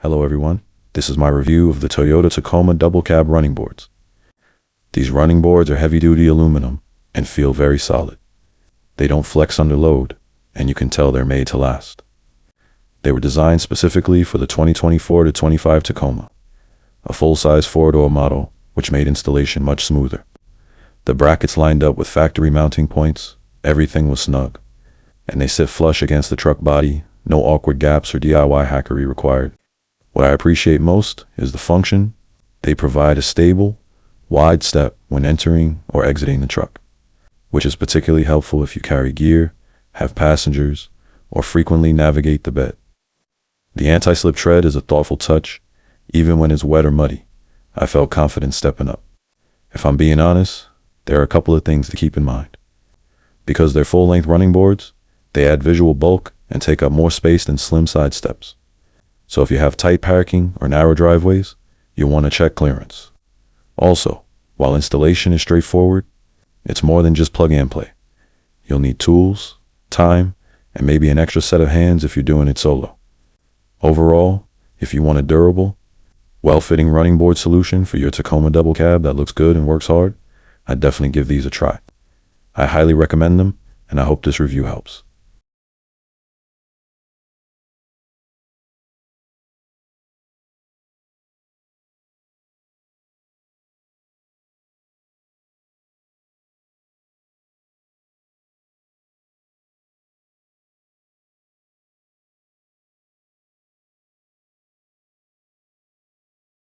Hello everyone, this is my review of the Toyota Tacoma double cab running boards. These running boards are heavy-duty aluminum and feel very solid. They don't flex under load, and you can tell they're made to last. They were designed specifically for the 2024 to 25 Tacoma, a full-size four-door model which made installation much smoother. The brackets lined up with factory mounting points, everything was snug, and they sit flush against the truck body, no awkward gaps or DIY hackery required. What I appreciate most is the function. They provide a stable, wide step when entering or exiting the truck, which is particularly helpful if you carry gear, have passengers, or frequently navigate the bed. The anti-slip tread is a thoughtful touch, even when it's wet or muddy. I felt confident stepping up. If I'm being honest, there are a couple of things to keep in mind. Because they're full-length running boards, they add visual bulk and take up more space than slim side steps. So if you have tight parking or narrow driveways, you'll want to check clearance. Also, while installation is straightforward, it's more than just plug and play. You'll need tools, time, and maybe an extra set of hands if you're doing it solo. Overall, if you want a durable, well-fitting running board solution for your Tacoma double cab that looks good and works hard, I'd definitely give these a try. I highly recommend them, and I hope this review helps.